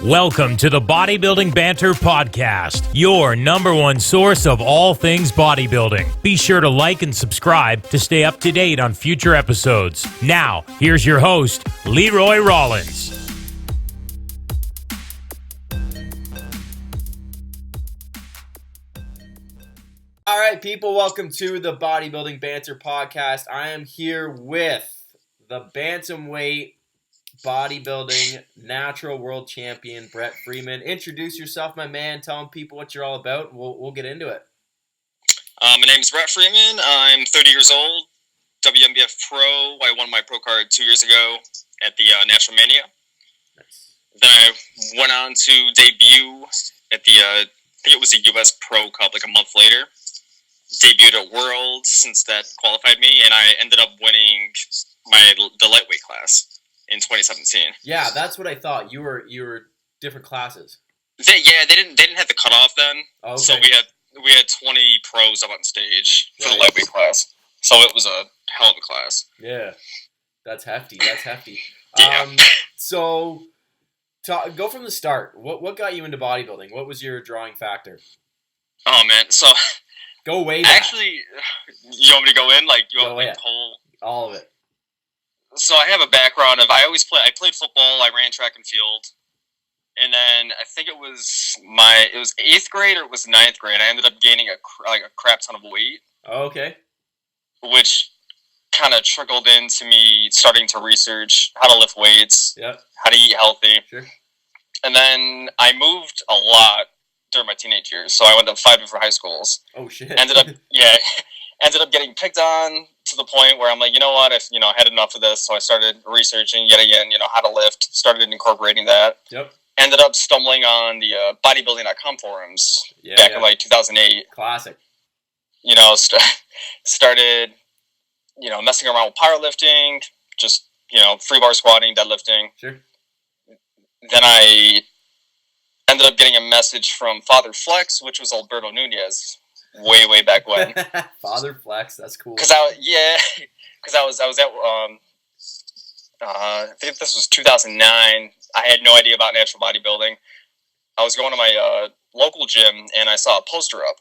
Welcome to the Bodybuilding Banter Podcast, your number one source of all things bodybuilding. Be sure to like and subscribe to stay up to date on future episodes. Now, here's your host, Leroy Rollins. All right, people, welcome to the Bodybuilding Banter Podcast. I am here with the bantamweight bodybuilding natural world champion, Bret Freeman. Introduce yourself, my man. Tell people what you're all about. We'll get into it. My name is Bret Freeman. I'm 30 years old, WNBF pro. I won my pro card 2 years ago at the Natural Mania. Nice. Then I went on to debut at the, I think it was a U.S. Pro Cup like a month later. Debuted at Worlds since that qualified me, and I ended up winning the lightweight class in 2017. Yeah, that's what I thought. You were different classes. They didn't have the cutoff then. Oh, okay. So we had 20 pros up on stage for the lightweight class. So it was a hell of a class. Yeah, that's hefty. Yeah. So go from the start. What got you into bodybuilding? What was your drawing factor? Oh man, so go way back. Actually, you want me to go in? Like you want me to whole all of it? So I have a background of I played football. I ran track and field, and then I think it was 8th grade or it was 9th grade. I ended up gaining a crap ton of weight. Oh, okay. Which kind of trickled into me starting to research how to lift weights, how to eat healthy. Sure. And then I moved a lot during my teenage years, so I went to 5 different high schools. Oh shit. Ended up getting picked on to the point where I'm like, you know what, I had enough of this, so I started researching yet again, how to lift, started incorporating that. Yep. Ended up stumbling on the bodybuilding.com forums back in like 2008. Classic. Started, messing around with powerlifting, just, free bar squatting, deadlifting. Sure. Then I ended up getting a message from Father Flex, which was Alberto Nunez. Way back when. Father Flex, that's cool. Because I was at I think this was 2009. I had no idea about natural bodybuilding. I was going to my local gym and I saw a poster up.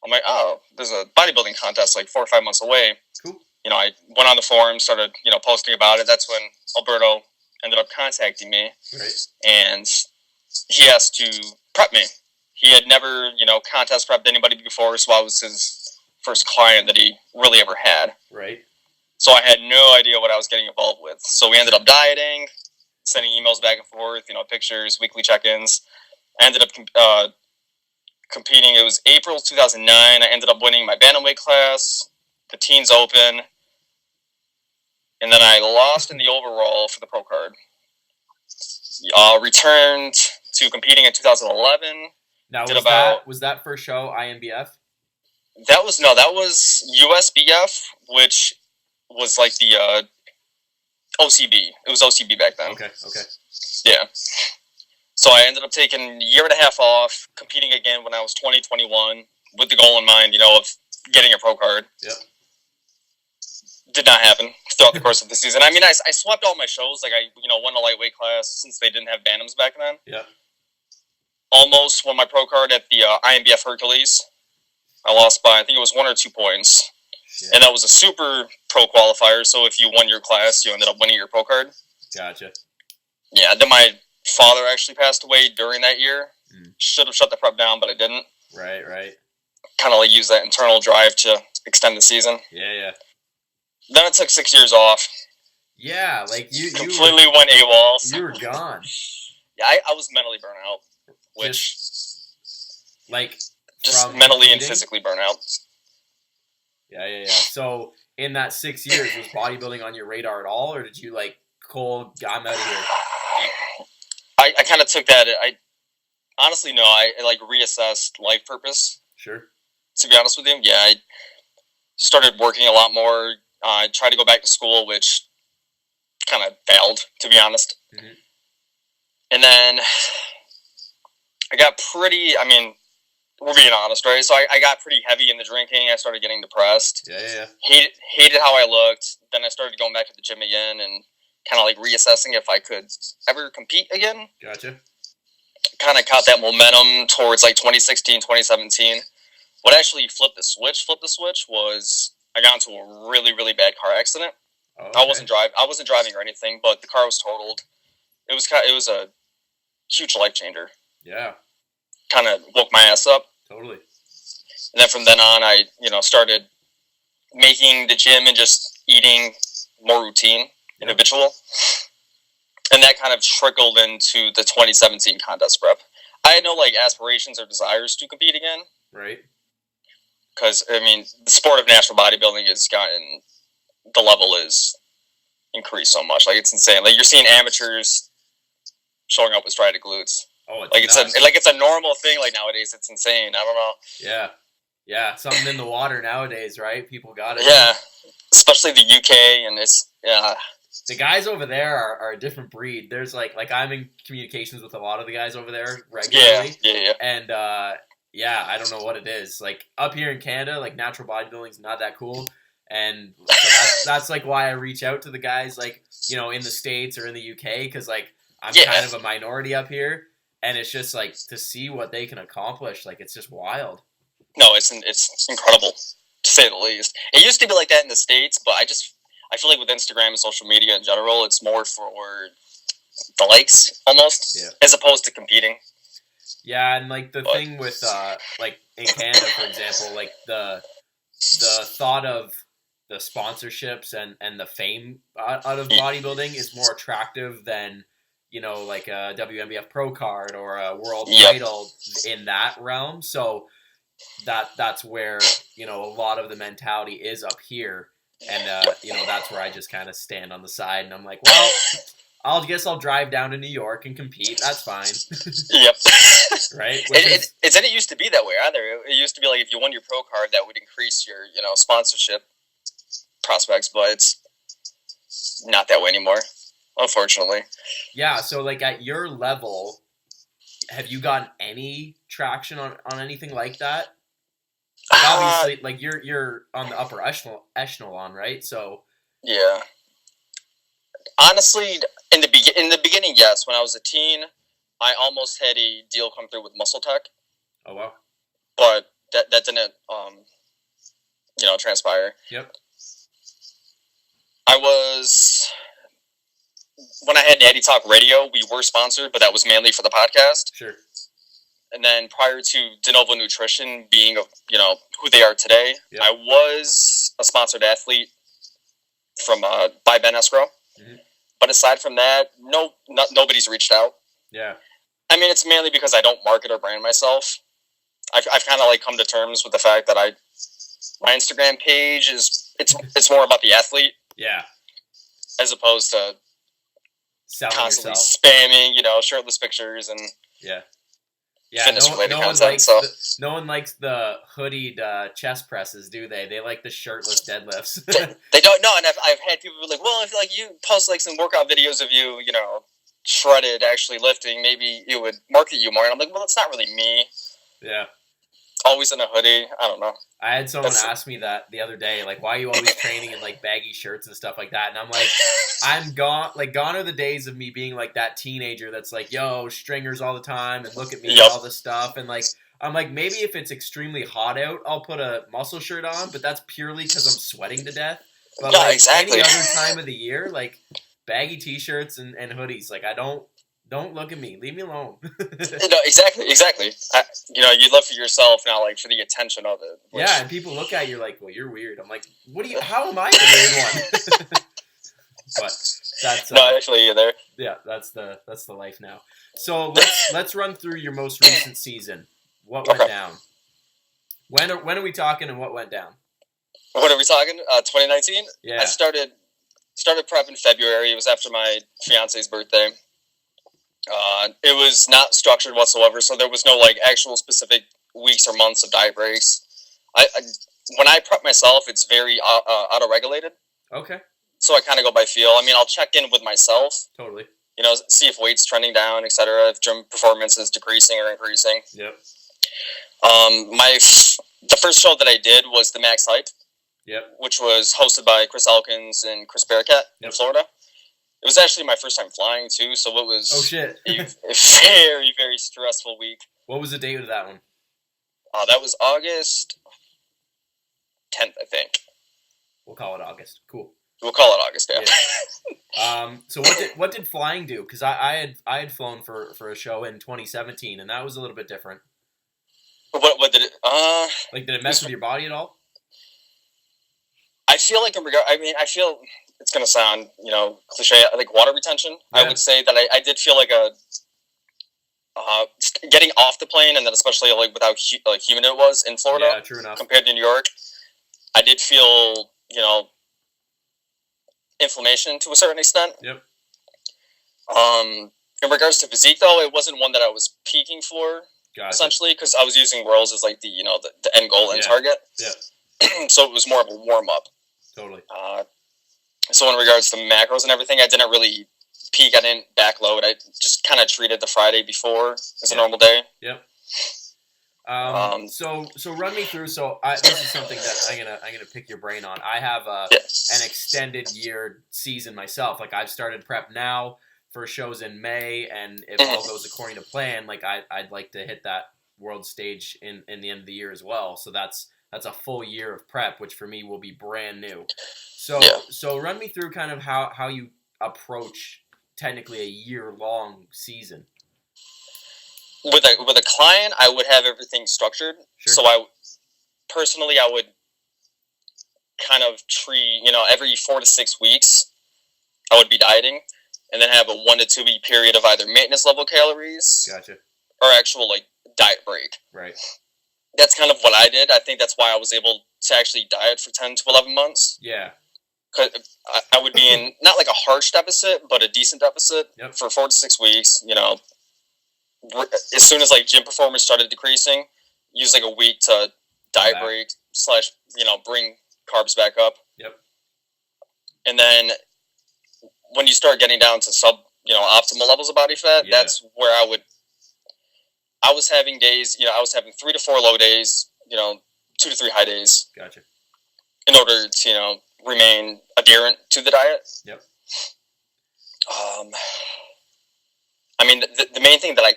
I'm like, oh, there's a bodybuilding contest like 4 or 5 months away. Cool. I went on the forum, started posting about it. That's when Alberto ended up contacting me, right. And he asked to prep me. He had never, contest prepped anybody before, so I was his first client that he really ever had. Right. So I had no idea what I was getting involved with. So we ended up dieting, sending emails back and forth, pictures, weekly check-ins. I ended up competing. It was April 2009. I ended up winning my bantamweight class, the teens open, and then I lost in the overall for the pro card. Returned to competing in 2011. Now, was that first show INBF? That was USBF, which was like the OCB. It was OCB back then. Okay. Yeah. So I ended up taking a year and a half off, competing again when I was 20, 21, with the goal in mind, of getting a pro card. Yep. Did not happen throughout the course of the season. I mean, I swept all my shows. Like, I won a lightweight class since they didn't have Bantams back then. Yeah. Almost won my pro card at the INBF Hercules. I lost by, I think it was 1 or 2 points. Yeah. And that was a super pro qualifier, so if you won your class, you ended up winning your pro card. Gotcha. Yeah, then my father actually passed away during that year. Should have shut the prep down, but I didn't. Right. Kind of like use that internal drive to extend the season. Yeah. Then it took 6 years off. Yeah, like you completely went AWOL. You were gone. Yeah, I was mentally burnt out. Which, just mentally and physically burnt out. Yeah. So, in that 6 years, was bodybuilding on your radar at all, or did you cold, I'm out of here? I kind of took that. Honestly, no. I reassessed life purpose. Sure. To be honest with you, yeah. I started working a lot more. I tried to go back to school, which kind of failed, to be honest. Mm-hmm. And then I got we're being honest, right? So I got pretty heavy in the drinking. I started getting depressed. Yeah. Hated how I looked. Then I started going back to the gym again and kind of like reassessing if I could ever compete again. Gotcha. Kind of caught that momentum towards like 2016, 2017. What actually flipped the switch was I got into a really, really bad car accident. Oh, okay. I wasn't driving or anything, but the car was totaled. It was a huge life changer. Yeah. Kind of woke my ass up. Totally. And then from then on, I started making the gym and just eating more routine and habitual. And that kind of trickled into the 2017 contest prep. I had no like aspirations or desires to compete again. Right. Because, I mean, the sport of natural bodybuilding has gotten, the level is increased so much. Like, it's insane. Like, you're seeing amateurs showing up with striated glutes. Oh, it's a normal thing. Like, nowadays, it's insane. I don't know. Yeah. Something in the water nowadays, right? People got it. Yeah, especially the UK, and the guys over there are a different breed. There's like I'm in communications with a lot of the guys over there regularly. Yeah. And I don't know what it is. Like up here in Canada, like natural bodybuilding is not that cool. And so that's like why I reach out to the guys like, you know, in the States or in the UK, because like I'm kind of a minority up here, and it's just like to see what they can accomplish. Like it's just wild. No, it's incredible to say the least. It used to be like that in the States, but I feel like with Instagram and social media in general, it's more for the likes almost, as opposed to competing. Yeah, and like the thing with like in Canada, for example, like the thought of the sponsorships and the fame out of bodybuilding is more attractive than, you know, like a WNBF pro card or a world title in that realm. So that's where, you know, a lot of the mentality is up here. And, you know, that's where I just kind of stand on the side and I'm like, well, I'll drive down to New York and compete. That's fine. Yep. Right? It didn't used to be that way either. It used to be like if you won your pro card, that would increase your, you know, sponsorship prospects, but it's not that way anymore, unfortunately. Yeah, so like at your level, have you gotten any traction on anything like that? Like obviously, like you're on the upper echelon, right? So yeah. Honestly, in the beginning, yes. When I was a teen, I almost had a deal come through with Muscle Tech. Oh wow! But that didn't you know, transpire. Yep. When I had Natty Talk Radio, we were sponsored, but that was mainly for the podcast. Sure. And then prior to De Novo Nutrition being, you know, who they are today, I was a sponsored athlete from by Ben Escrow. Mm-hmm. But aside from that, nobody's reached out. Yeah. I mean, it's mainly because I don't market or brand myself. I've kind of like come to terms with the fact that my Instagram page it's more about the athlete. Yeah. As opposed to selling constantly yourself. Spamming, you know, shirtless pictures and fitness-related content. No one likes the hoodied chest presses, do they? They like the shirtless deadlifts. They don't know, and I've had people be like, well, if like you post like some workout videos of you, you know, shredded, actually lifting, maybe it would market you more. And I'm like, well, it's not really me. Yeah. Always in a hoodie. I don't know. I had someone ask me that the other day, like, why are you always training in like baggy shirts and stuff like that? And I'm like, I'm gone. Like, gone are the days of me being like that teenager that's like, yo, stringers all the time and look at me and all this stuff. And like, I'm like, maybe if it's extremely hot out, I'll put a muscle shirt on, but that's purely because I'm sweating to death. But like any other time of the year, like baggy t-shirts and hoodies, like I don't look at me. Leave me alone. No, exactly. You know, you live for yourself, not like for the attention of it. Yeah, and people look at you like, well, you're weird. I'm like, how am I the weird one? But that's no, actually, you're there. Yeah, that's the life now. So let's run through your most recent season. What went down? When are we talking and what went down? What are we talking? 2019. Yeah. I started prep in February. It was after my fiance's birthday. It was not structured whatsoever, so there was no like actual specific weeks or months of diet breaks. When I prep myself, it's very auto-regulated. Okay. So I kind of go by feel. I mean, I'll check in with myself. Totally. You know, see if weight's trending down, etc. If gym performance is decreasing or increasing. Yep. The first show that I did was the Max Hype. Yep. Which was hosted by Chris Elkins and Chris Bearcat in Florida. It was actually my first time flying too, so it was Oh shit! a very, very stressful week. What was the date of that one? That was August 10th, I think. We'll call it August. Cool. We'll call it August, yeah. So what did flying do? Because I had flown for a show in 2017, and that was a little bit different. What did it? Like, did it mess with your body at all? I feel like I feel it's gonna sound cliche, like water retention. Yeah. I would say that I did feel like getting off the plane, and then especially like with how humid it was in Florida, yeah, true enough, compared to New York, I did feel inflammation to a certain extent. Yep. In regards to physique, though, it wasn't one that I was peaking for. Gotcha. Essentially, because I was using whirls as like the end goal and target. Yeah. So it was more of a warm up. Totally. So in regards to macros and everything, I didn't really peak. I didn't backload. I just kind of treated the Friday before as a normal day. Yep. So run me through. So this is something that I'm gonna pick your brain on. I have an extended year season myself. Like, I've started prep now for shows in May, and if all goes according to plan, like I'd like to hit that world stage in the end of the year as well. So that's a full year of prep, which for me will be brand new. So run me through kind of how you approach technically a year-long season. With a client, I would have everything structured. Sure. So I would kind of treat, every 4 to 6 weeks, I would be dieting, and then have a 1 to 2 week period of either maintenance level calories, gotcha, or actual like diet break. Right. That's kind of what I did. I think that's why I was able to actually diet for 10 to 11 months. Yeah. Because I would be in not like a harsh deficit, but a decent deficit for 4 to 6 weeks. As soon as like gym performance started decreasing, use like a week to diet break / bring carbs back up. Yep. And then when you start getting down to optimal levels of body fat, that's where I was having days, I was having 3 to 4 low days, 2 to 3 high days. Gotcha. In order to, remain adherent to the diet. Yep. I mean, the main thing that I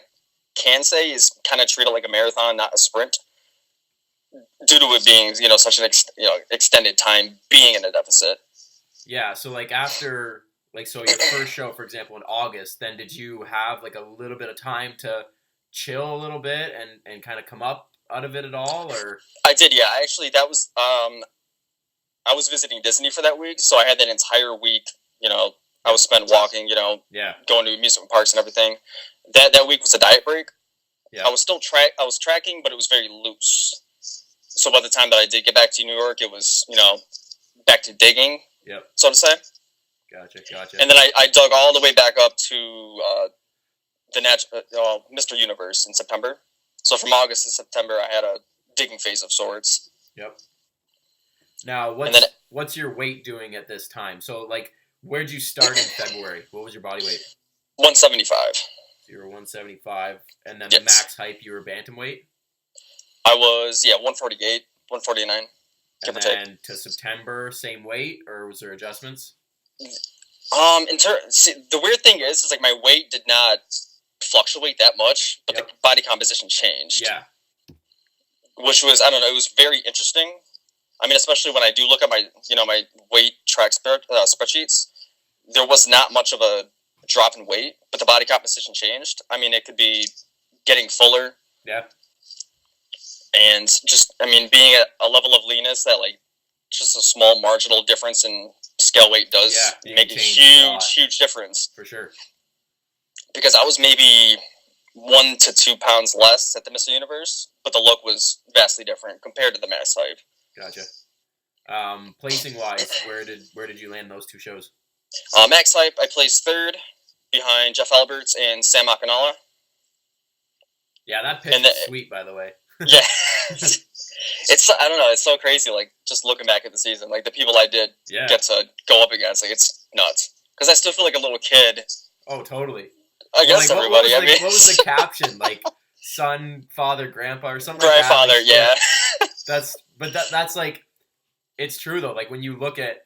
can say is kind of treat it like a marathon, not a sprint, due to it being, such an extended time being in a deficit. Yeah. So like after, like, so your first show, for example, in August, then did you have like a little bit of time to chill a little bit and kind of come up out of it at all, or? I did, yeah. Actually, that was, I was visiting Disney for that week, so I had that entire week, I was spent walking, going to amusement parks and everything. That week was a diet break. Yeah. I was still tracking, but it was very loose. So by the time that I did get back to New York, it was, back to digging, so to say. Gotcha. And then I dug all the way back up to Mr. Universe in September. So from August to September, I had a digging phase of sorts. Yep. Now, what's your weight doing at this time? So, like, where'd you start in February? What was your body weight? 175. So you were 175, and then the max height, you were bantamweight? I was, 148, 149. And then to September, same weight, or was there adjustments? The weird thing is like my weight did not fluctuate that much, but the body composition changed. Yeah. Which was, I don't know, it was very interesting. I mean, especially when I do look at my, my weight track spreadsheets, there was not much of a drop in weight, but the body composition changed. I mean, it could be getting fuller. Yeah. And just, I mean, being at a level of leanness that, like, just a small marginal difference in scale weight does make a huge difference. For sure. Because I was maybe 1 to 2 pounds less at the Mr. Universe, but the look was vastly different compared to the max hype. Gotcha. Placing wise, where did you land those two shows? Max hype, I placed 3rd behind Jeff Alberts and Sam Akinala. Yeah, that pitch is sweet, by the way. Yeah. I don't know, it's so crazy, like, just looking back at the season, like, the people I did get to go up against, like, it's nuts. Because I still feel like a little kid. Oh, totally. I guess like, everybody, what was the caption? Like, son, father, grandpa, or something Grandfather, like that? Like, that's like, it's true, though. Like, when you look at,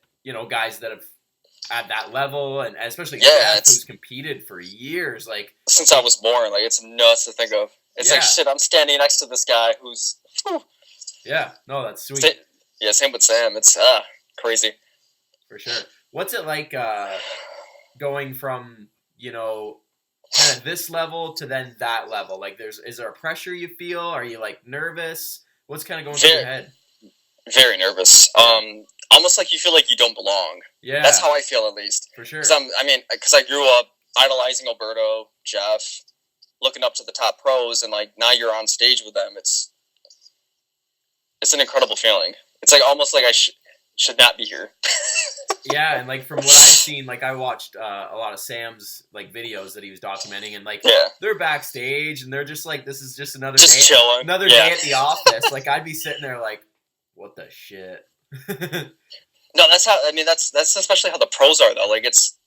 guys that have at that level, and especially Yeah, Jeff, who's competed for years. Like since I was born, like it's nuts to think of. It's like shit. I'm standing next to this guy who's. Whew. Yeah, no, that's sweet. Same with Sam. It's crazy. For sure. What's it like going from, kind of this level to then that level? Like, is there a pressure you feel? Are you like nervous? What's kind of going through your head? Very nervous. Almost like you feel like you don't belong. Yeah, that's how I feel, at least. For sure. Because I grew up idolizing Alberto, Jeff, looking up to the top pros, and like now you're on stage with them. It's an incredible feeling. It's like almost like I should not be here. Yeah, and like from what I've seen, like I watched a lot of Sam's like videos that he was documenting, and like they're backstage and they're just like, this is just another day, chilling. Another day at the office. Like I'd be sitting there like, what the shit. No, that's how. I mean, that's especially how the pros are though. Like it's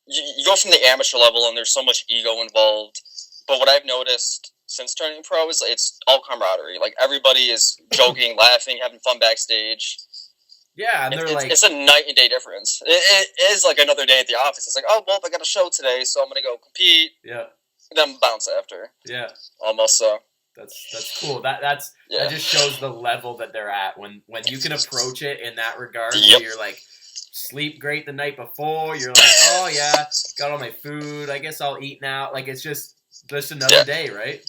you go from the amateur level and there's so much ego involved. But what I've noticed since turning pro is it's all camaraderie. Like everybody is joking, laughing, having fun backstage. Yeah, and it's a night and day difference. It is like another day at the office. It's like, oh well, I got a show today, so I'm gonna go compete. Yeah. And then bounce after. Yeah. Almost so. That's cool. That just shows the level that they're at when you can approach it in that regard. Yep. Where you're like, sleep great the night before. You're like, oh yeah, got all my food. I guess I'll eat now. Like it's just another day, right?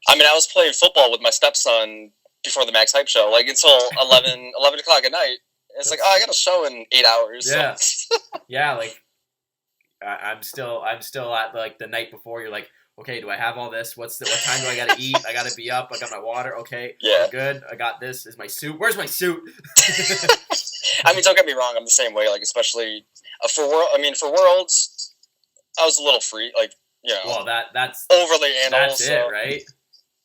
I mean, I was playing football with my stepson before the Max Hype show, like until 11 o'clock at night. It's like, oh, I got a show in 8 hours. Yeah, so. Yeah. Like I'm still at like the night before. You're like, okay, do I have all this? What time do I gotta eat? I gotta be up. I got my water. Okay, I'm good. I got this. Is my suit? Where's my suit? I mean, don't get me wrong. I'm the same way. Like, especially for Worlds, I was a little free. Like, Well, that's overly anal. That's it, right?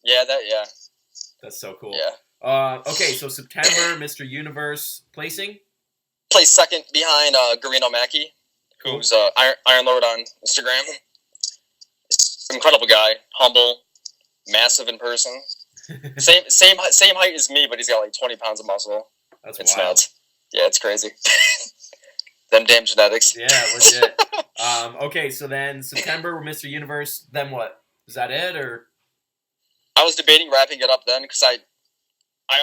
Yeah, That's so cool. Yeah. Okay, so September, Mr. Universe placing? Placed second behind Garino Mackey, who's Iron Lord on Instagram. Incredible guy, humble, massive in person. Same height as me, but he's got like 20 pounds of muscle. It's wild. Nuts. Yeah, it's crazy. Them damn genetics. Yeah, legit. Okay, so then September, we're Mr. Universe. Then what? Is that it, or? I was debating wrapping it up then because I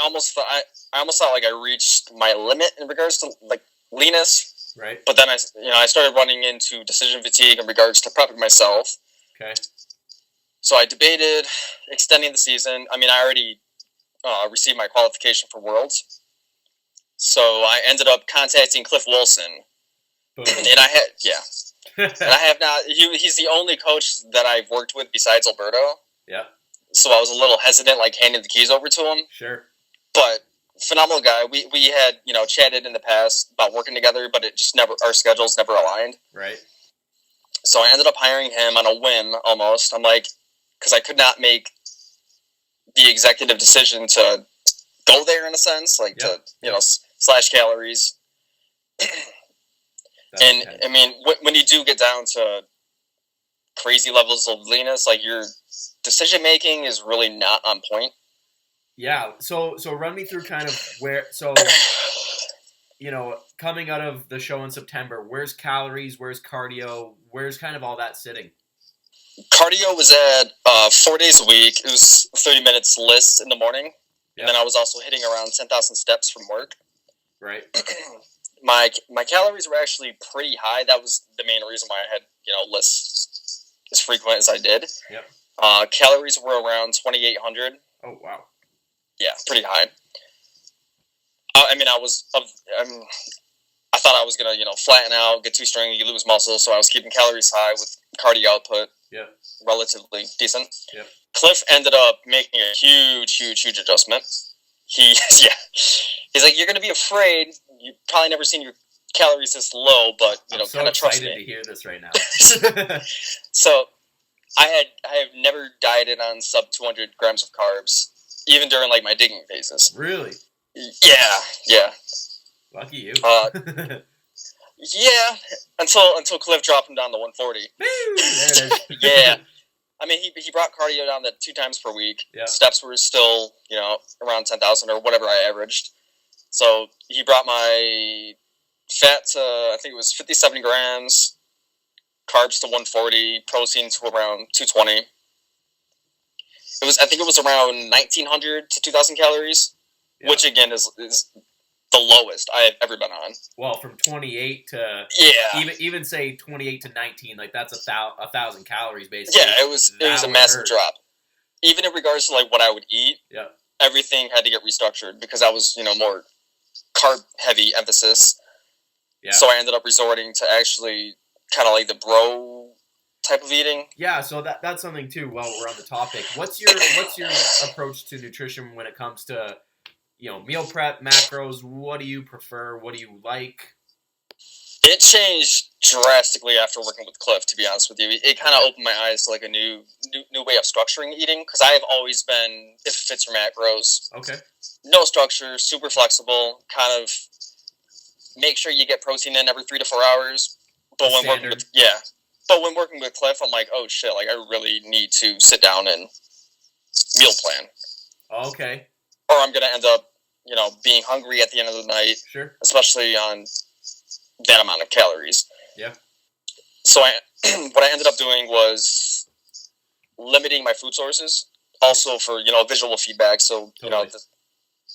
almost thought like I reached my limit in regards to like leanness. Right. But then I started running into decision fatigue in regards to prepping myself. Okay. So I debated extending the season. I mean, I already received my qualification for Worlds. So I ended up contacting Cliff Wilson. Boom. And and I have not. He's the only coach that I've worked with besides Alberto. Yeah. So I was a little hesitant, like handing the keys over to him. Sure. But phenomenal guy. We had chatted in the past about working together, but it just our schedules never aligned. Right. So I ended up hiring him on a whim, almost. I'm like, because I could not make the executive decision to go there in a sense, like to slash calories. And I mean, when you do get down to crazy levels of leanness, like your decision making is really not on point. Yeah. So run me through kind of where coming out of the show in September, where's calories, where's cardio, where's kind of all that sitting? Cardio was at 4 days a week. It was 30 minutes list in the morning. And then I was also hitting around 10,000 steps from work. Right. My calories were actually pretty high. That was the main reason why I had, lists as frequent as I did. Yep. Calories were around 2,800. Oh, wow. Yeah, pretty high. I mean, I thought I was going to, flatten out, get too stringy, lose muscle, so I was keeping calories high with cardio output relatively decent. Yep. Cliff ended up making a huge adjustment. He's like, you're going to be afraid. You've probably never seen your calories this low, but, I'm so kind of trust me. excited to hear this right now. So I have never dieted on sub 200 grams of carbs, even during like my digging phases. Really? Yeah. Lucky you. Yeah, until Cliff dropped him down to 140. There it is. Yeah. I mean, he brought cardio down to 2 times per week. Yeah. Steps were still, around 10,000 or whatever I averaged. So he brought my fat to, I think it was 57 grams, carbs to 140, protein to around 220. I think it was around 1,900 to 2,000 calories, which again is the lowest I have ever been on. Well, from 28 to even say 28 to 19, like that's 1,000 calories basically. Yeah, it was a massive drop. Even in regards to like what I would eat, everything had to get restructured because I was more carb heavy emphasis. Yeah. So I ended up resorting to actually kind of like the bro type of eating. Yeah, so that's something too. While we're on the topic, what's your approach to nutrition when it comes to meal prep, macros? What do you prefer? What do you like? It changed drastically after working with Cliff, to be honest with you. It kind of opened my eyes to like a new way of structuring eating, because I have always been, if it fits your macros. Okay. No structure, super flexible, kind of make sure you get protein in every 3 to 4 hours. But when working with Cliff, I'm like, oh shit, like I really need to sit down and meal plan. Okay. Or I'm going to end up, being hungry at the end of the night. Sure. Especially on that amount of calories. Yeah. So what I ended up doing was limiting my food sources, also for, visual feedback. So, the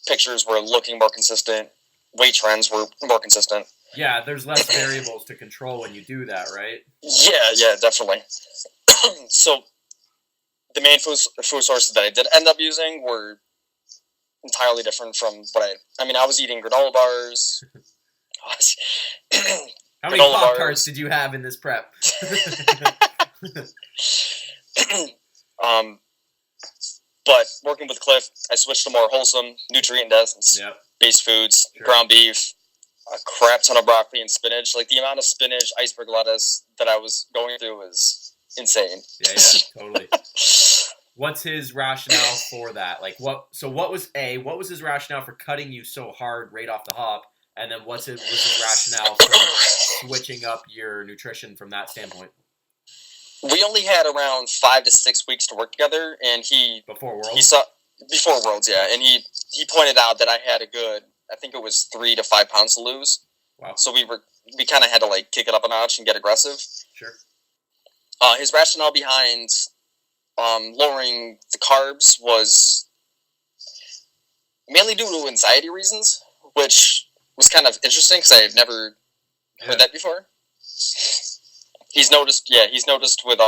pictures were looking more consistent. Weight trends were more consistent. Yeah, there's less variables to control when you do that, right? Yeah, definitely. So the main food sources that I did end up using were entirely different from what I was eating granola bars. How many Pop-Tarts did you have in this prep? But working with Cliff, I switched to more wholesome, nutrient-dense based foods, ground beef, a crap ton of broccoli and spinach. Like the amount of spinach, iceberg lettuce that I was going through was insane. Yeah, totally. What's his rationale for that? Like what was his rationale for cutting you so hard right off the hop? And then what's his rationale for switching up your nutrition from that standpoint? We only had around 5 to 6 weeks to work together, and before Worlds, yeah. And he pointed out that I had a good, I think it was 3 to 5 pounds to lose. Wow. So we kind of had to like kick it up a notch and get aggressive. Sure. His rationale behind lowering the carbs was mainly due to anxiety reasons, which was kind of interesting because I had never heard that before. He's noticed with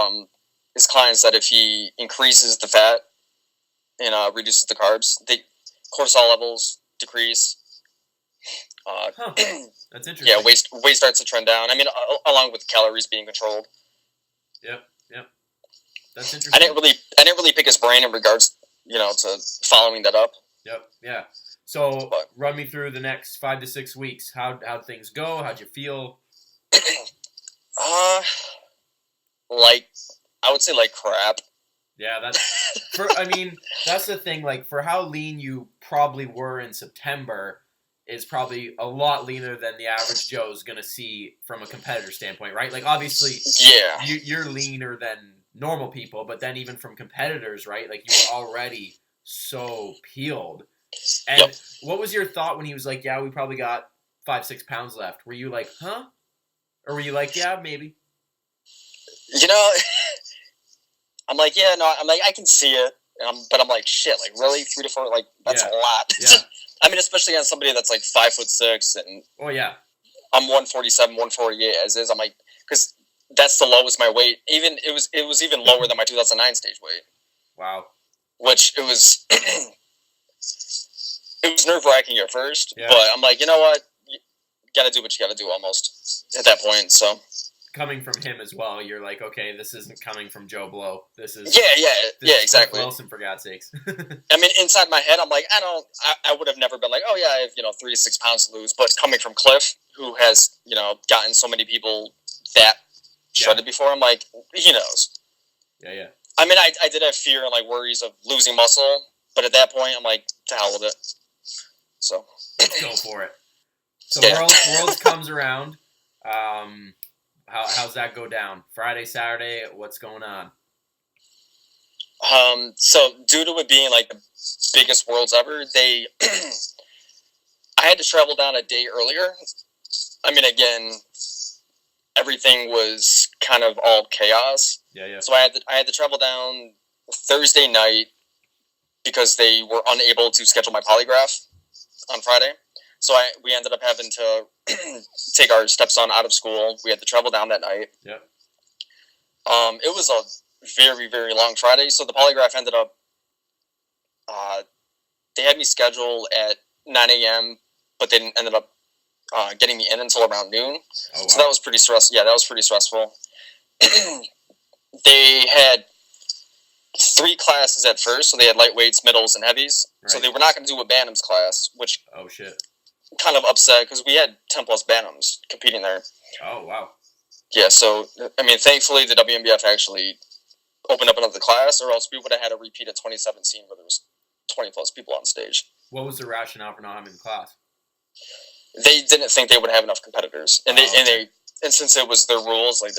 his clients that if he increases the fat and reduces the carbs, the cortisol levels decrease. That's interesting. Yeah, weight starts to trend down. Along with calories being controlled. Yep. That's interesting. I didn't really pick his brain in regards, to following that up. Yep. Yeah. So run me through the next 5 to 6 weeks. How'd things go? How'd you feel? I would say like crap. Yeah, that's the thing. Like for how lean you probably were in September is probably a lot leaner than the average Joe is gonna see from a competitor standpoint, right? Like obviously, you're leaner than normal people, but then even from competitors, right? Like you were already so peeled. And what was your thought when he was like, "Yeah, we probably got 5-6 pounds left"? Were you like, "Huh?" Or were you like, "Yeah, maybe"? I'm like, yeah, no, I'm like, I can see it, but I'm like, shit, like really 3 to 4, like that's a lot. Yeah. Especially on somebody that's like 5'6", and I'm 147, 148 as is. I'm like, because that's the lowest my weight. Even it was even lower than my 2009 stage weight. Wow. Which it was nerve wracking at first, but I'm like, you know what, you gotta do what you gotta do almost at that point. So. Coming from him as well, you're like, okay, this isn't coming from Joe Blow. This is exactly. Wilson, for God's sakes. Inside my head, I'm like, I would have never been like, oh yeah, I have 3 to 6 pounds to lose. But coming from Cliff, who has gotten so many people that shredded before, I'm like, he knows. Yeah. I did have fear and like worries of losing muscle, but at that point, I'm like, to hell with it. So let's go for it. So Worlds comes around. How's that go down? Friday, Saturday, what's going on? So due to it being like the biggest Worlds ever, I had to travel down a day earlier, I mean, again, everything was kind of all chaos. Yeah. So I had to travel down Thursday night because they were unable to schedule my polygraph on Friday. So we ended up having to take our stepson out of school. We had to travel down that night. Yep. It was a very, very long Friday. So the polygraph ended up, they had me scheduled at 9 a.m., but they ended up getting me in until around noon. Oh, wow. So that was pretty stressful. Yeah, that was pretty stressful. They had 3 classes at first, so they had lightweights, middles, and heavies. Right. So they were not going to do a Bantams class, which kind of upset because we had 10-plus Bantams competing there. Oh, wow. Yeah, so, I mean, thankfully the WNBF actually opened up another class, or else we would have had a repeat of 2017 where there was 20-plus people on stage. What was the rationale for not having the class? They didn't think they would have enough competitors. And and since it was their rules, like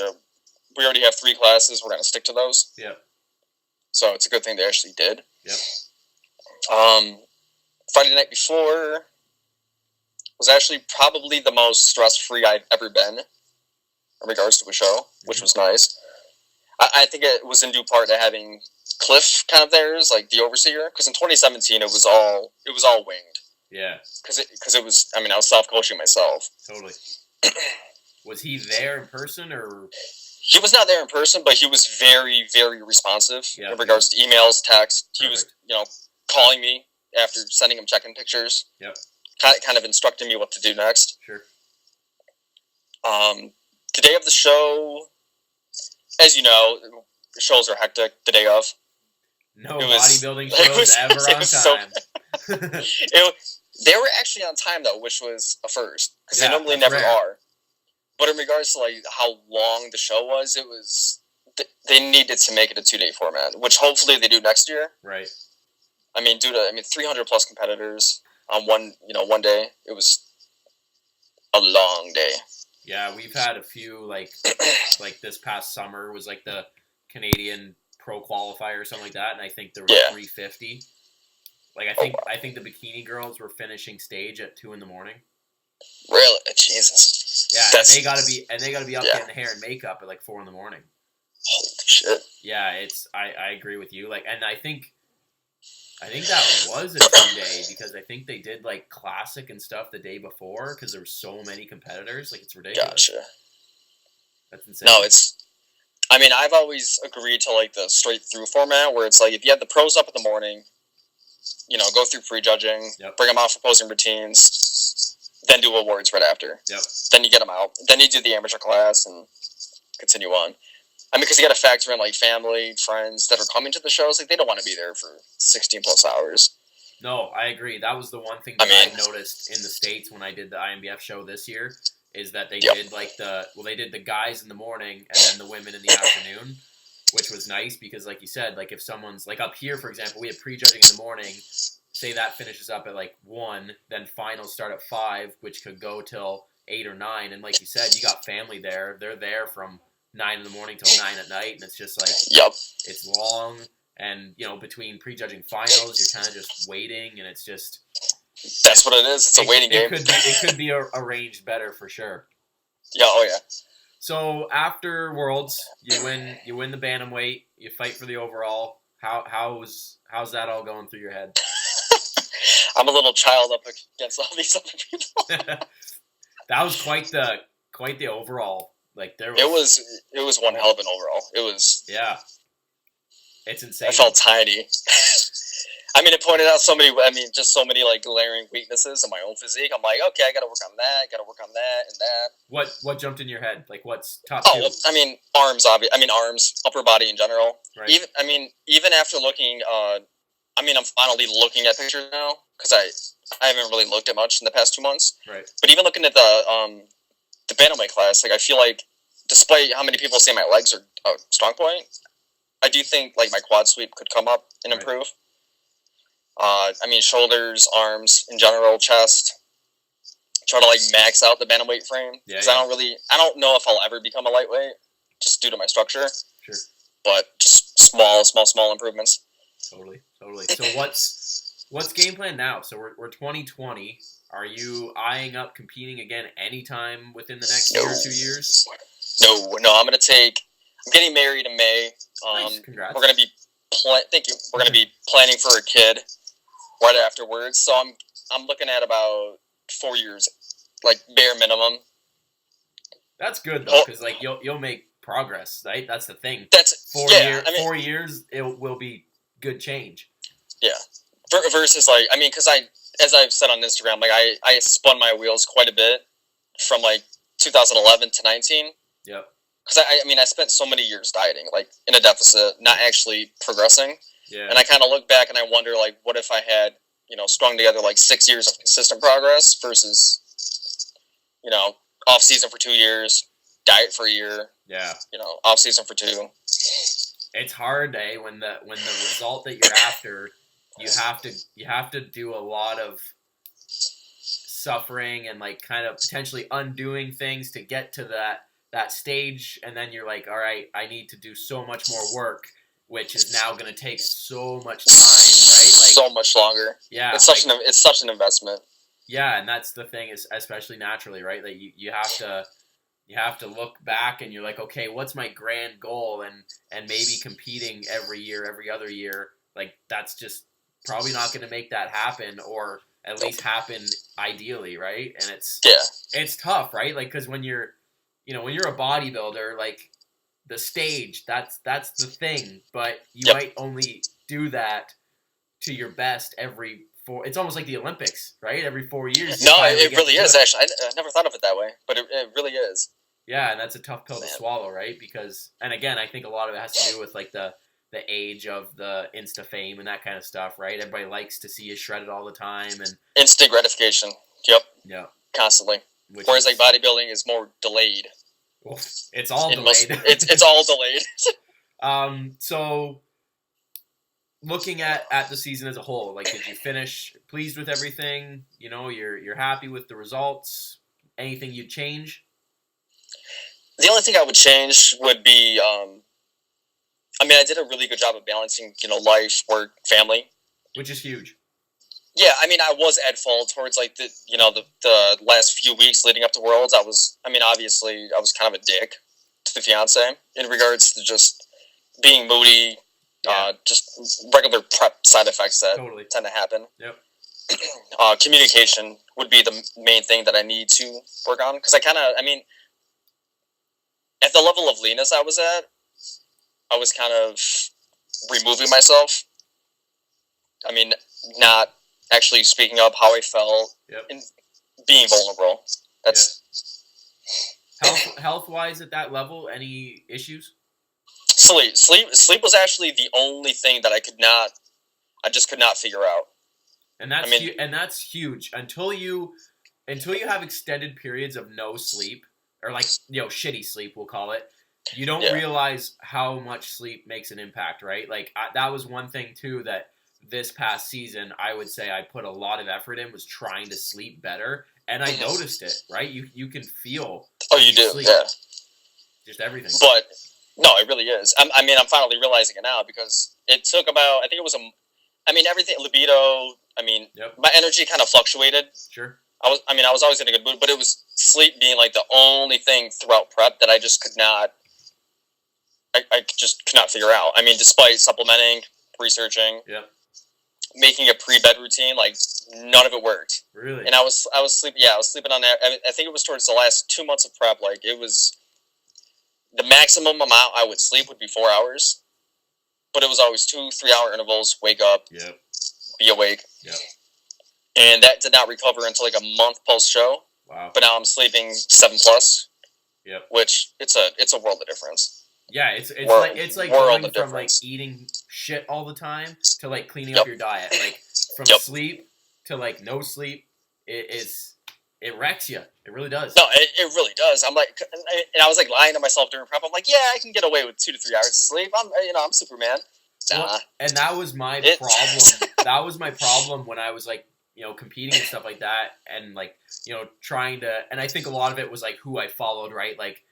we already have 3 classes, we're going to stick to those. Yeah. So it's a good thing they actually did. Yep. Friday night before was actually probably the most stress-free I've ever been in regards to a show, which was nice. I think it was in due part to having Cliff kind of there as like the overseer, because in 2017 it was all winged. Yeah. Because it was, I mean, I was self-coaching myself. Totally. Was he there in person or? He was not there in person, but he was very, very responsive in regards to emails, text. He was, calling me after sending him check-in pictures. Yep. Kind of instructing me what to do next. Sure. The day of the show, as you know, shows are hectic the day of. No bodybuilding shows ever on time. They were actually on time, though, which was a first, because they normally never are. But in regards to like how long the show was, it was they needed to make it a 2-day format, which hopefully they do next year. Right. I mean, 300+ competitors on one day. It was a long day. Yeah, we've had a few like this past summer was like the Canadian Pro Qualifier or something like that, and I think there were 350. Like I think the bikini girls were finishing stage at 2 a.m. Really? Jesus. Yeah, and they gotta be up getting hair and makeup at like 4 a.m. Holy shit. Yeah, I agree with you. Like, and I think that was a 2-day because I think they did like classic and stuff the day before because there were so many competitors. Like, it's ridiculous. Gotcha. That's insane. No, I mean, I've always agreed to like the straight through format where it's like if you have the pros up in the morning, go through prejudging, bring them out for posing routines, then do awards right after. Yep. Then you get them out. Then you do the amateur class and continue on. I mean, because you got to factor in like family, friends that are coming to the shows. Like, they don't want to be there for 16+ hours. No, I agree. That was the one thing that I noticed in the States when I did the INBF show this year is that they did like they did the guys in the morning and then the women in the afternoon, which was nice because, like you said, like if someone's like up here, for example, we have prejudging in the morning. Say that finishes up at like 1, then finals start at 5, which could go till 8 or 9. And like you said, you got family there. They're there from 9 a.m. till 9 at night, and it's just like it's long. And between prejudging finals, you're kind of just waiting, and it's just that's what it is. It's a waiting game. It could be arranged better for sure. Yeah. Oh yeah. So after Worlds, you win the bantamweight. You fight for the overall. How's that all going through your head? I'm a little child up against all these other people. That was quite the overall. Like it was one hell of an overall. It was it's insane. I felt tiny. I mean, it pointed out so many like glaring weaknesses in my own physique. I'm like, okay, I got to work on that, and that. What jumped in your head? Like, what's top 2? Well, I mean, arms, upper body in general. Right. Even after looking, I'm finally looking at pictures now because I haven't really looked at much in the past 2 months. Right. But even looking at the bantamweight class, like I feel like, despite how many people say my legs are a strong point, I do think like my quad sweep could come up and improve. Shoulders, arms in general, chest. Try to like max out the bantamweight frame because I don't know if I'll ever become a lightweight just due to my structure. Sure. But just small improvements. Totally. So what's game plan now? So we're 2020. Are you eyeing up competing again anytime within the next year or 2 years? No. I'm getting married in May. Nice, congrats. We're gonna be thank you. We're gonna be planning for a kid right afterwards. So I'm looking at about 4 years, like bare minimum. That's good though, because like you'll make progress, right? That's the thing. That's 4 years, it will be good change. Yeah. Versus like, I mean, because as I've said on Instagram, like I spun my wheels quite a bit from like 2011 to 19. Yep. Because I spent so many years dieting, like in a deficit, not actually progressing. Yeah. And I kind of look back and I wonder, like, what if I had, strung together like 6 years of consistent progress versus, off season for 2 years, diet for a year. Yeah. Off season for 2. It's hard, when the result that you're after, you have to do a lot of suffering and like kind of potentially undoing things to get to that stage, and then you're like, all right, I need to do so much more work, which is now going to take so much time, right? Like so much longer. Yeah, it's such an investment. Yeah, and that's the thing, is especially naturally, right? Like you have to look back and you're like, okay, what's my grand goal? And maybe competing every year, every other year, like that's just probably not going to make that happen, or at least happen ideally, right? And it's tough, right? Like, because when you're a bodybuilder, like the stage, that's the thing, but you might only do that to your best every 4. It's almost like the Olympics, right? Every 4 years. No, it really is. Actually, I never thought of it that way, but it really is. Yeah, and that's a tough pill to swallow, right? Because, and again, I think a lot of it has to do with like the age of the Insta fame and that kind of stuff, right? Everybody likes to see you shredded all the time, and instant gratification. Yep. Yeah. Constantly. Whereas like bodybuilding is more delayed. Well, it's all delayed. It's all delayed. So looking at the season as a whole, like, did you finish pleased with everything? You're happy with the results? Anything you'd change? The only thing I would change would be, I did a really good job of balancing, life, work, family. Which is huge. Yeah, I was at fault towards like the last few weeks leading up to Worlds. Obviously I was kind of a dick to the fiance in regards to just being moody, just regular prep side effects that tend to happen. Yep. Communication would be the main thing that I need to work on, because at the level of leanness I was at, I was kind of removing myself. Not actually speaking up how I felt and being vulnerable. That's health-wise at that level. Any issues? Sleep was actually the only thing that I just could not figure out. And that's huge. Until you have extended periods of no sleep, or like shitty sleep, we'll call it. You don't realize how much sleep makes an impact, right? Like that was one thing too that this past season I would say I put a lot of effort in, was trying to sleep better, and I noticed it. Right, you can feel. Oh, you do, sleep. Yeah. Just everything. But no, it really is. I'm finally realizing it now, because it took about, I think it was everything, libido. My energy kind of fluctuated. Sure. I was always in a good mood, but it was sleep being like the only thing throughout prep that I just could not. I just could not figure out. Despite supplementing, researching, making a pre-bed routine, like none of it worked. Really? And I was sleeping. Yeah, I was sleeping on that. I think it was towards the last 2 months of prep. Like, it was the maximum amount I would sleep would be 4 hours, but it was always 2-3 hour intervals. Wake up. Yep. Be awake. Yep. And that did not recover until like a month post show. Wow. But now I'm sleeping 7+. Yep. Which it's a world of difference. Yeah, it's like going from like eating shit all the time to like cleaning up your diet. Like from sleep to like no sleep, it wrecks you. It really does. No, it really does. I'm like, and I was like lying to myself during prep. I'm like, yeah, I can get away with 2 to 3 hours of sleep. I'm Superman. Nah. Well, and that was my problem. That was my problem when I was like, competing and stuff like that, and like, trying to, and I think a lot of it was like who I followed, right? Like,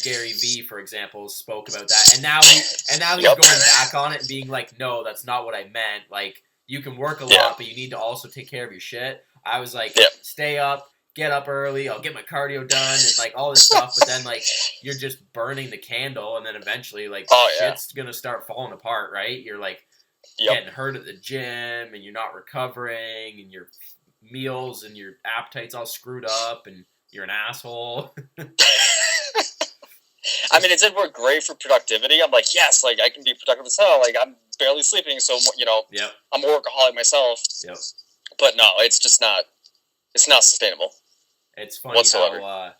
Gary V, for example, spoke about that, and now he's going back on it and being like, no, that's not what I meant. Like, you can work a lot, but you need to also take care of your shit. I was like, Yep. stay up, get up early, I'll get my cardio done, and like all this stuff. But then like you're just burning the candle, and then eventually like shit's gonna start falling apart, right? You're like getting hurt at the gym, and you're not recovering, and your meals and your appetite's all screwed up, and you're an asshole. I mean, it did work great for productivity. I'm like, yes, like I can be productive as hell. Like I'm barely sleeping, so I'm a workaholic myself. Yep. But no, it's just not. It's not sustainable. It's funny how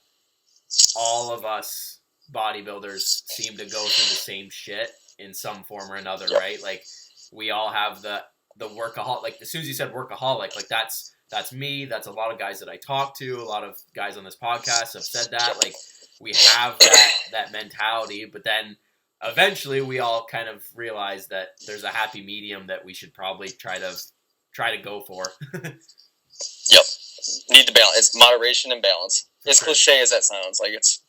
all of us bodybuilders seem to go through the same shit in some form or another, right? Like we all have the workaholic. Like as soon as you said workaholic, like that's me. That's a lot of guys that I talk to. A lot of guys on this podcast have said that. Like we have that mentality, but then eventually we all kind of realize that there's a happy medium that we should probably try to go for. Yep. Need to balance. It's moderation and balance. As cliche as that sounds, like it's.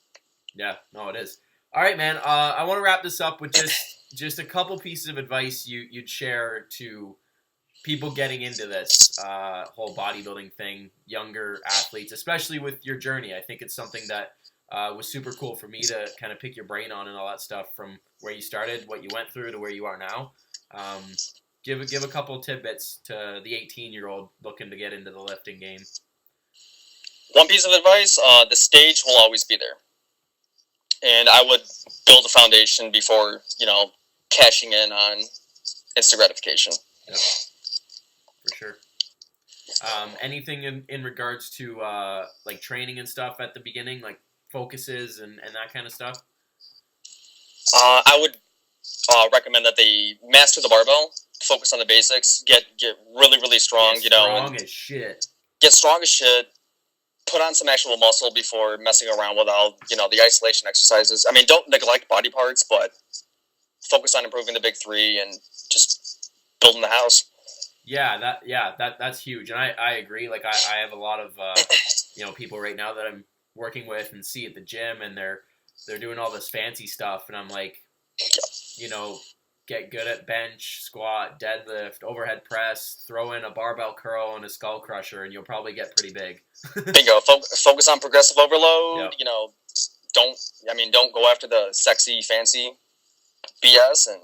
Yeah, no, it is. All right, man. I want to wrap this up with just a couple pieces of advice you'd share to people getting into this whole bodybuilding thing, younger athletes, especially with your journey. I think it's something that was super cool for me to kind of pick your brain on and all that stuff from where you started, what you went through to where you are now. Give a couple tidbits to the 18-year-old looking to get into the lifting game. One piece of advice, the stage will always be there. And I would build a foundation before, cashing in on instant gratification. Yep. For sure. Anything in regards to like training and stuff at the beginning, like focuses and that kind of stuff? I would recommend that they master the barbell, focus on the basics, get really, really strong, strong as shit. Get strong as shit. Put on some actual muscle before messing around with all, the isolation exercises. I mean, don't neglect body parts, but focus on improving the big three and just building the house. Yeah, that's huge, and I agree. Like I have a lot of people right now that I'm working with and see at the gym, and they're doing all this fancy stuff, and I'm like, get good at bench, squat, deadlift, overhead press, throw in a barbell curl and a skull crusher, and you'll probably get pretty big. Bingo. Focus on progressive overload. Yep. Don't go after the sexy, fancy BS. And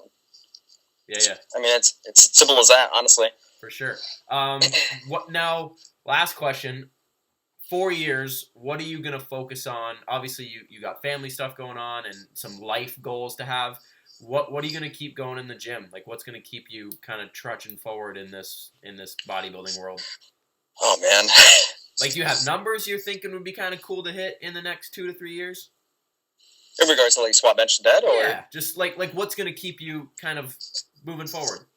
yeah. I mean, it's simple as that, honestly. For sure. What now? Last question. 4 years. What are you gonna focus on? Obviously, you got family stuff going on and some life goals to have. What are you gonna keep going in the gym? Like, what's gonna keep you kind of trudging forward in this bodybuilding world? Oh man. Like, do you have numbers you're thinking would be kind of cool to hit in the next 2 to 3 years? In regards to like squat, bench, and dead, or yeah, just like what's gonna keep you kind of moving forward?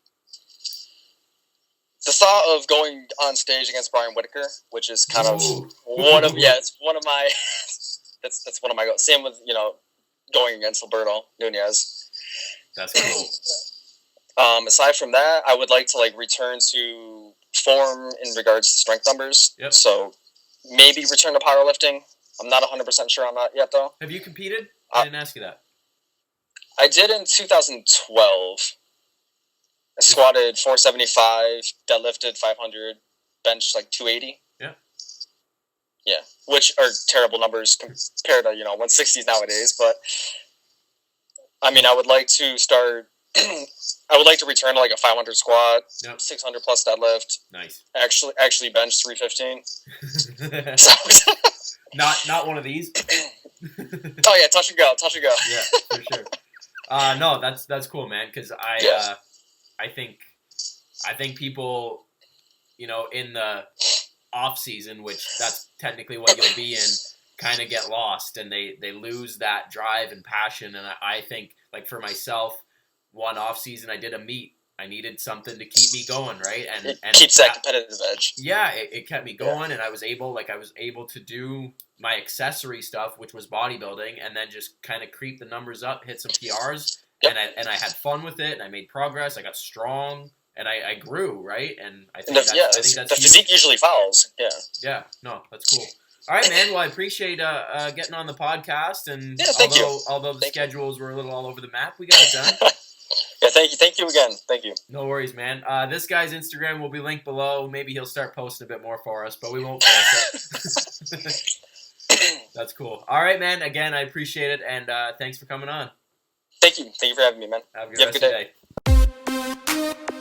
The thought of going on stage against Brian Whitaker, which is kind of it's one of my that's one of my goals. Same with going against Alberto Nunez. That's cool. Aside from that, I would like to return to form in regards to strength numbers. Yep. So maybe return to powerlifting. I'm not 100% sure on that yet, though. Have you competed? I didn't ask you that. I did in 2012. I squatted 475, deadlifted 500, benched 280. Yeah. Yeah, which are terrible numbers compared to 160s nowadays. But I mean, I would like to start. I would like to return to a 500 squat, 600 plus deadlift. Nice. Actually bench 315. Not one of these. Oh yeah, touch and go. Yeah, for sure. No, that's cool, man. Because I think people, in the off season, which that's technically what you'll be in, kind of get lost and they lose that drive and passion. And I think, for myself, one off season I did a meet. I needed something to keep me going, right? And it keeps that competitive edge. Yeah, it kept me going, and I was able to do my accessory stuff, which was bodybuilding, and then just kind of creep the numbers up, hit some PRs, and I had fun with it, and I made progress. I got strong, and I grew, right? And I think that's the physique usually follows. Yeah. Yeah. No, that's cool. All right, man. Well, I appreciate getting on the podcast, and thank you. Although the schedules were a little all over the map, we got it done. Yeah, thank you again. Thank you. No worries, man. This guy's Instagram will be linked below. Maybe he'll start posting a bit more for us, but we won't force it. That's cool. All right, man. Again, I appreciate it, and thanks for coming on. Thank you for having me, man. Have a good rest of your day.